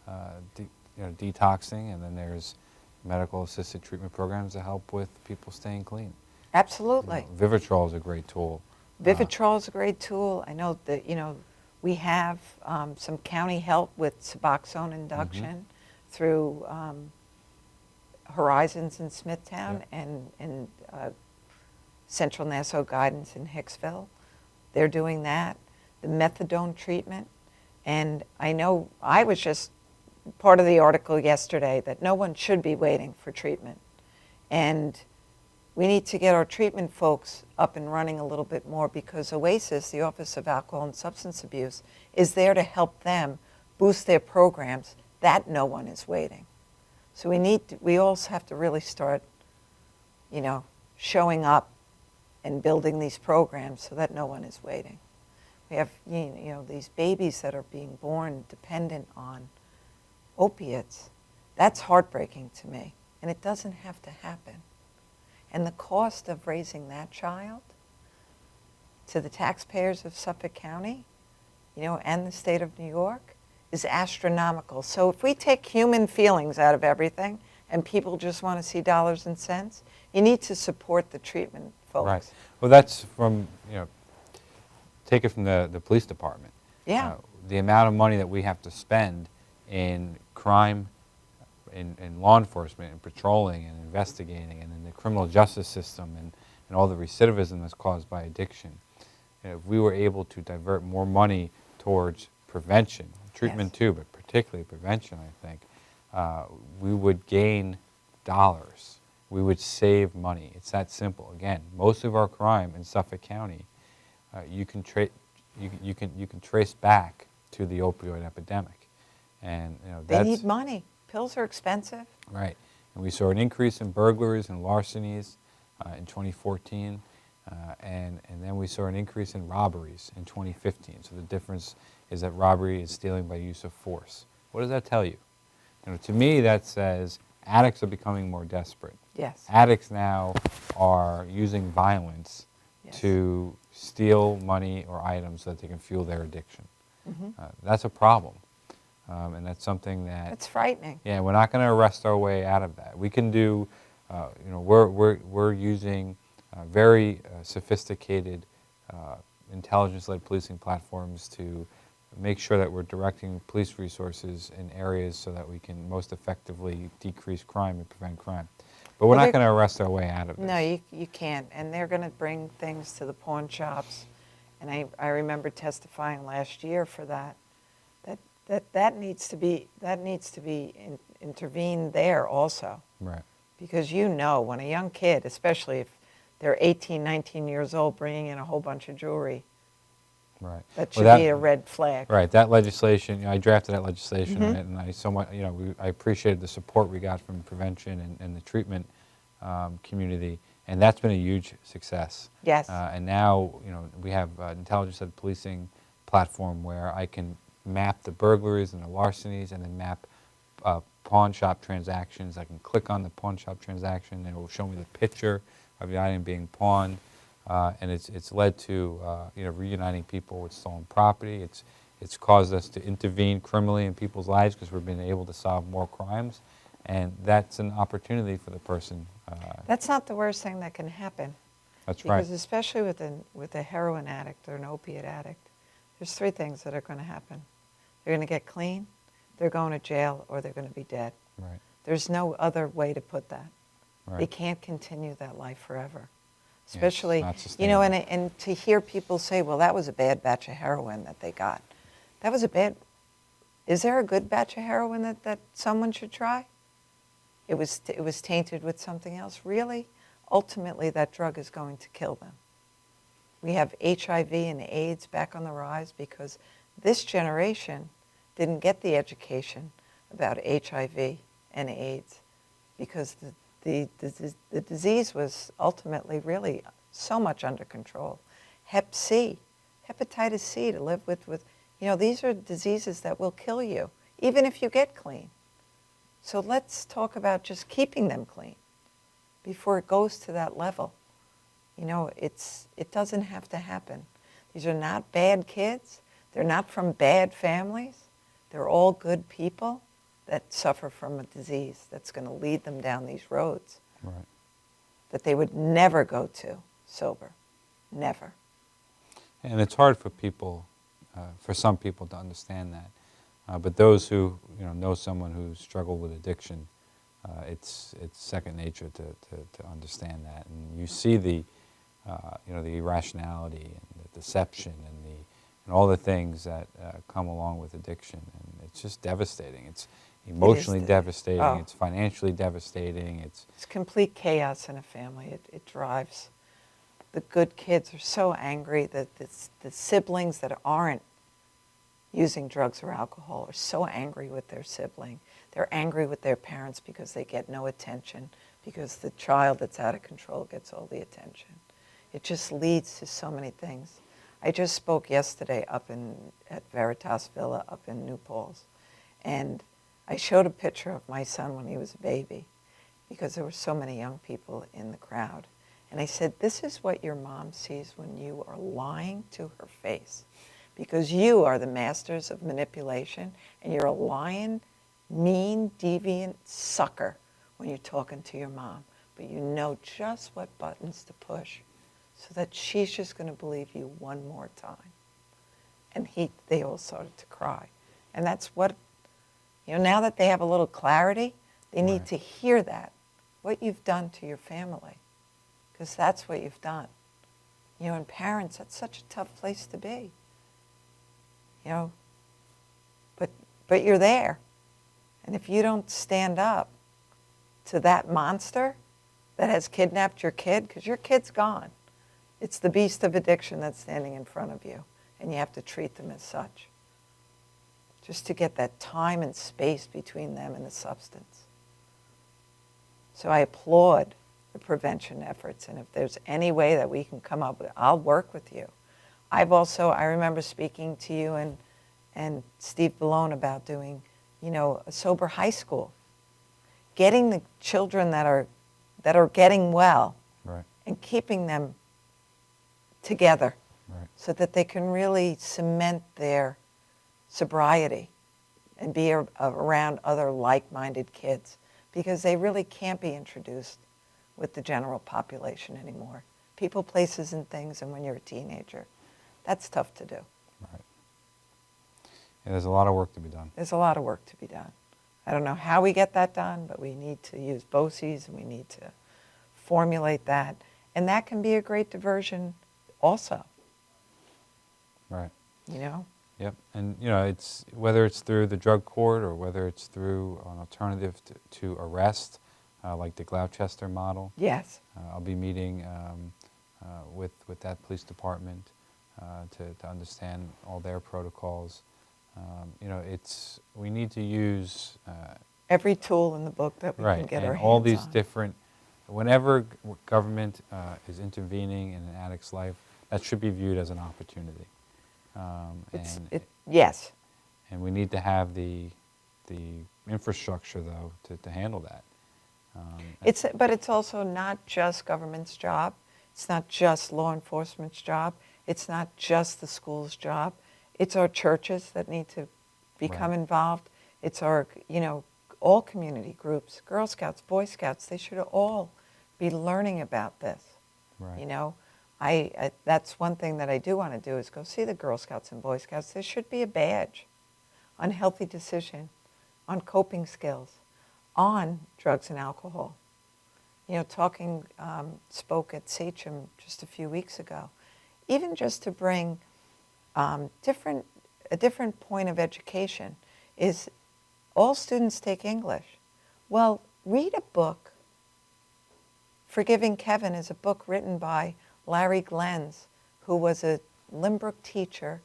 detoxing, and then there's medical-assisted treatment programs to help with people staying clean. Absolutely. Vivitrol is a great tool. Vivitrol is a great tool. I know that we have some county help with Suboxone induction through Horizons in Smithtown and Central Nassau Guidance in Hicksville. They're doing that. The methadone treatment. And I know I was just part of the article yesterday that no one should be waiting for treatment. And we need to get our treatment folks up and running a little bit more because OASIS, the Office of Alcohol and Substance Abuse, is there to help them boost their programs that no one is waiting. So we also have to really start showing up and building these programs so that no one is waiting. We have, these babies that are being born dependent on opiates. That's heartbreaking to me, and it doesn't have to happen. And the cost of raising that child to the taxpayers of Suffolk County, and the state of New York is astronomical. So if we take human feelings out of everything and people just want to see dollars and cents, you need to support the treatment folks. Right. Well, that's from, take it from the police department. Yeah. The amount of money that we have to spend in crime, in law enforcement, and patrolling, and investigating, and in the criminal justice system, and all the recidivism that's caused by addiction. If we were able to divert more money towards prevention, treatment too, but particularly prevention, I think, we would gain dollars. We would save money. It's that simple. Again, most of our crime in Suffolk County, you can trace back to the opioid epidemic, and they need money. Pills are expensive. Right, and we saw an increase in burglaries and larcenies in 2014, and then we saw an increase in robberies in 2015. So the difference is that robbery is stealing by use of force. What does that tell you? To me, that says addicts are becoming more desperate. Yes. Addicts now are using violence to steal money or items so that they can fuel their addiction. That's a problem, and that's something that... It's frightening. Yeah, we're not going to arrest our way out of that. We can do, we're using very sophisticated intelligence-led policing platforms to make sure that we're directing police resources in areas so that we can most effectively decrease crime and prevent crime. But we're not going to arrest our way out of this. No, you can't. And they're going to bring things to the pawn shops. And I remember testifying last year for that. That needs to be intervened there also. Right. Because when a young kid, especially if they're 18, 19 years old, bringing in a whole bunch of jewelry, right, that should be a red flag. Right. That legislation, I drafted that legislation on it, and I appreciated the support we got from prevention and the treatment community, and that's been a huge success. Yes. And now, we have an intelligence-led policing platform where I can map the burglaries and the larcenies, and then map pawn shop transactions. I can click on the pawn shop transaction, and it will show me the picture of the item being pawned, and it's led to reuniting people with stolen property. It's caused us to intervene criminally in people's lives because we've been able to solve more crimes, and that's an opportunity for the person. That's not the worst thing that can happen. That's right. Because especially with a heroin addict or an opiate addict, there's three things that are going to happen. They're going to get clean, they're going to jail, or they're going to be dead. Right. There's no other way to put that. Right. They can't continue that life forever. Especially, and to hear people say, well, that was a bad batch of heroin that they got. That was a bad, is there a good batch of heroin that someone should try? It was tainted with something else. Really? Ultimately, that drug is going to kill them. We have HIV and AIDS back on the rise because this generation didn't get the education about HIV and AIDS because the disease was ultimately really so much under control. Hep C, hepatitis C to live with, these are diseases that will kill you, even if you get clean. So let's talk about just keeping them clean before it goes to that level. It doesn't have to happen. These are not bad kids. They're not from bad families. They're all good people that suffer from a disease that's going to lead them down these roads that they would never go to sober. Never. And it's hard for people, for some people to understand that. But those who know someone who's struggled with addiction, it's second nature to understand that. And you see the irrationality and the deception and all the things that come along with addiction. And it's just devastating. It's emotionally devastating. Oh. It's financially devastating. It's complete chaos in a family. It drives. The good kids are so angry that the siblings that aren't using drugs or alcohol are so angry with their sibling. They're angry with their parents because they get no attention because the child that's out of control gets all the attention. It just leads to so many things. I just spoke yesterday at Veritas Villa up in New Paltz, and I showed a picture of my son when he was a baby because there were so many young people in the crowd. And I said, this is what your mom sees when you are lying to her face, because you are the masters of manipulation, and you're a lying, mean, deviant sucker when you're talking to your mom. But you know just what buttons to push so that she's just going to believe you one more time. And they all started to cry. And that's what, now that they have a little clarity, they need to hear that, what you've done to your family, because that's what you've done. And parents, that's such a tough place to be. But you're there. And if you don't stand up to that monster that has kidnapped your kid, because your kid's gone, it's the beast of addiction that's standing in front of you, and you have to treat them as such. Just to get that time and space between them and the substance. So I applaud the prevention efforts, and if there's any way that we can come up with it, I'll work with you. I remember speaking to you and Steve Ballone about doing, a sober high school. Getting the children that are getting well and keeping them together so that they can really cement their sobriety and be around other like-minded kids, because they really can't be introduced with the general population anymore. People, places, and things, and when you're a teenager, that's tough to do. Right. Yeah, there's a lot of work to be done. There's a lot of work to be done. I don't know how we get that done, but we need to use BOCES, and we need to formulate that. And that can be a great diversion also. Right. Yep. And, it's whether it's through the drug court or whether it's through an alternative to arrest, like the Gloucester model. Yes. I'll be meeting with that police department to understand all their protocols. We need to use every tool in the book that we can get our hands on. All these different, whenever government is intervening in an addict's life, that should be viewed as an opportunity. Yes. And we need to have the infrastructure, though, to handle that. But it's also not just government's job. It's not just law enforcement's job. It's not just the school's job. It's our churches that need to become involved. It's our, all community groups, Girl Scouts, Boy Scouts, they should all be learning about this. Right. That's one thing that I do want to do is go see the Girl Scouts and Boy Scouts. There should be a badge on healthy decision, on coping skills, on drugs and alcohol. Spoke at Sachem just a few weeks ago, even just to bring a different point of education is all students take English. Well, read a book. Forgiving Kevin is a book written by Larry Glenz, who was a Limbrook teacher,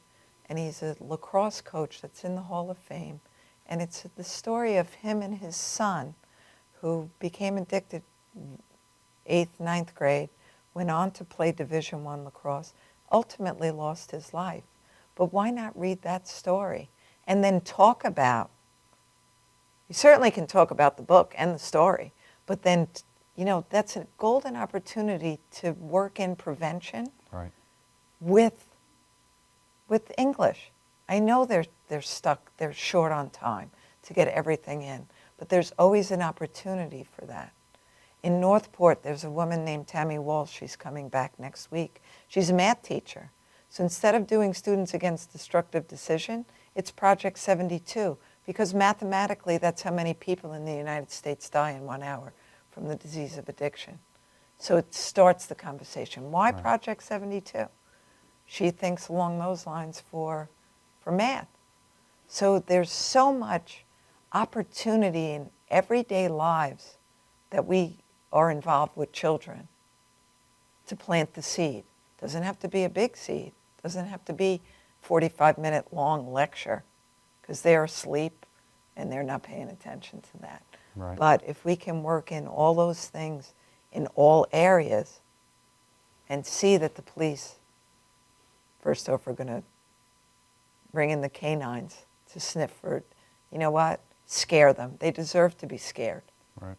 and he's a lacrosse coach that's in the Hall of Fame. And it's the story of him and his son, who became addicted 8th, 9th grade, went on to play Division I lacrosse, ultimately lost his life. But why not read that story and then talk about, you certainly can talk about the book and the story, but then, that's a golden opportunity to work in prevention with English. I know they're stuck, they're short on time to get everything in, but there's always an opportunity for that. In Northport, there's a woman named Tammy Walsh. She's coming back next week. She's a math teacher. So instead of doing Students Against Destructive Decision, it's Project 72, because mathematically that's how many people in the United States die in 1 hour from the disease of addiction. So it starts the conversation. Why Project 72? She thinks along those lines for math. So there's so much opportunity in everyday lives that we are involved with children to plant the seed. Doesn't have to be a big seed. Doesn't have to be 45-minute long lecture, because they're asleep and they're not paying attention to that. Right. But if we can work in all those things in all areas and see that the police, first off, are going to bring in the canines to sniff for, you know what, scare them. They deserve to be scared. Right.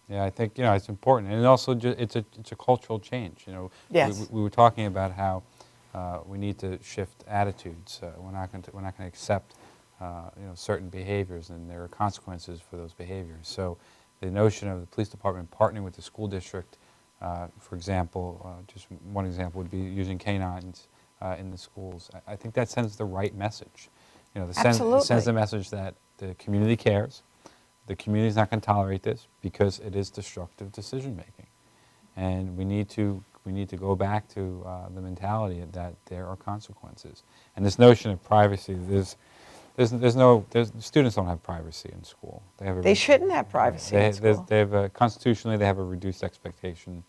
Yeah, I think it's important, and also it's a cultural change. Yes. We were talking about how we need to shift attitudes. We're not going to accept certain behaviors, and there are consequences for those behaviors. So, the notion of the police department partnering with the school district, for example, just one example would be using canines in the schools. I think that sends the right message. It sends the message that the community cares. The community is not going to tolerate this because it is destructive decision making, and we need to go back to the mentality that there are consequences. And this notion of privacy, students don't have privacy in school. They shouldn't have privacy in school. Constitutionally, they have a reduced expectation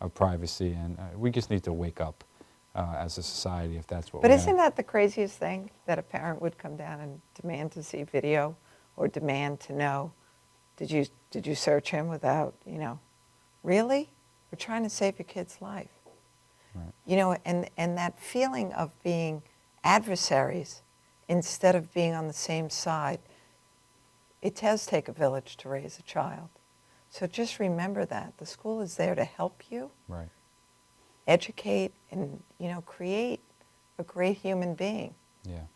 of privacy, and we just need to wake up as a society if that's what. But isn't that the craziest thing, that a parent would come down and demand to see video, or demand to know, did you search him without, really? We're trying to save your kid's life. Right. And that feeling of being adversaries instead of being on the same side, it does take a village to raise a child. So just remember that. The school is there to help you, right, educate, and, create a great human being. Yeah.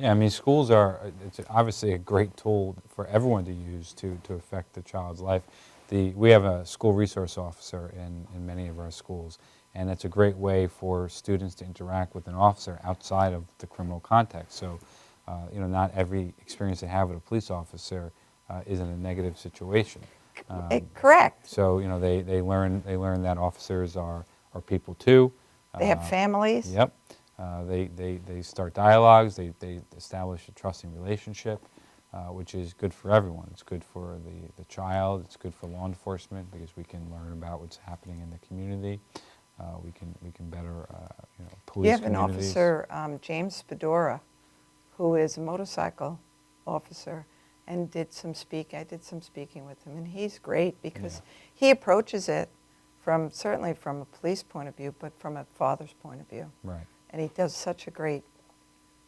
Yeah, I mean, schools it's obviously a great tool for everyone to use to affect the child's life. We have a school resource officer in many of our schools, and it's a great way for students to interact with an officer outside of the criminal context. So, not every experience they have with a police officer is in a negative situation. Correct. So, they learn that officers are people too. They have families. Yep. They start dialogues, they establish a trusting relationship, which is good for everyone. It's good for the child, it's good for law enforcement because we can learn about what's happening in the community. We can better police You have an communities. officer, James Spadora, who is a motorcycle officer, and I did some speaking with him, and he's great because he approaches it certainly from a police point of view, but from a father's point of view. Right. And he does such a great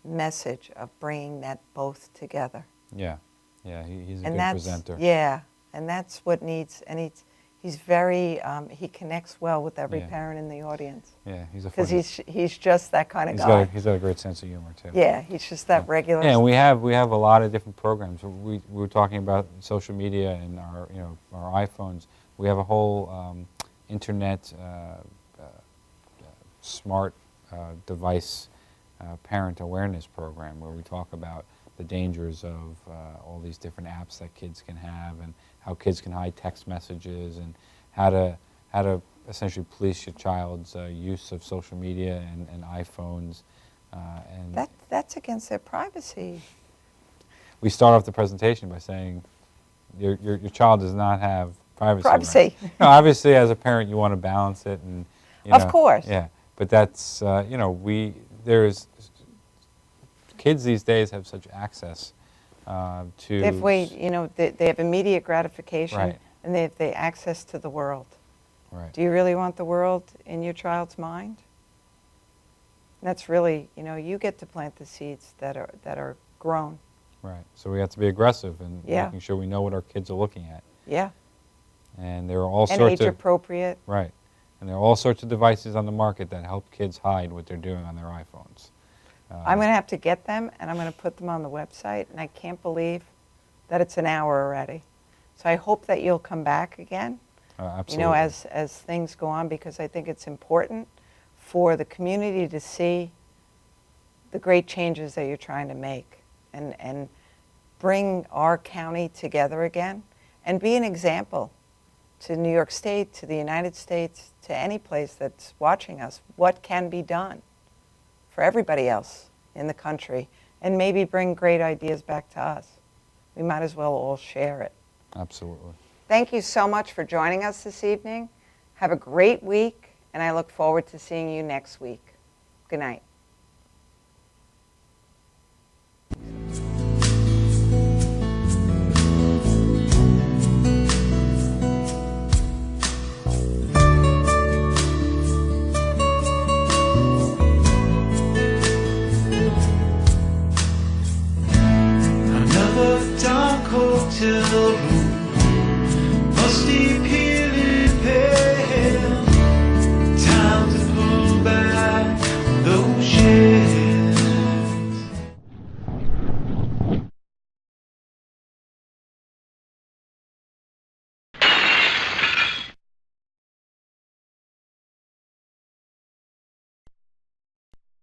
message of bringing that both together. Yeah, he's a good presenter. Yeah, and that's what needs, and he's very, he connects well with every parent in the audience. Yeah, he's a because he's just that kind of guy. He's got a great sense of humor too. Yeah, he's just that regular. Yeah, and we have a lot of different programs. We were talking about social media and our iPhones. We have a whole internet smart device parent awareness program where we talk about the dangers of all these different apps that kids can have and how kids can hide text messages and how to essentially police your child's use of social media and iPhones. And that's against their privacy. We start off the presentation by saying your child does not have privacy. Privacy. Obviously, as a parent, you want to balance it, and of course. Yeah, but that's there's kids these days have such access to. They have immediate gratification, right, and they have the access to the world. Right. Do you really want the world in your child's mind? That's really, you get to plant the seeds that are grown. Right. So we have to be aggressive in making sure we know what our kids are looking at. Yeah. And there are all and sorts age appropriate. Right. And there are all sorts of devices on the market that help kids hide what they're doing on their iPhones. I'm going to have to get them, and I'm going to put them on the website, and I can't believe that it's an hour already. So I hope that you'll come back again. Absolutely. As things go on, because I think it's important for the community to see the great changes that you're trying to make and bring our county together again and be an example to New York State, to the United States, to any place that's watching us, what can be done for everybody else in the country, and maybe bring great ideas back to us. We might as well all share it. Absolutely. Thank you so much for joining us this evening. Have a great week, and I look forward to seeing you next week. Good night. Rusty P.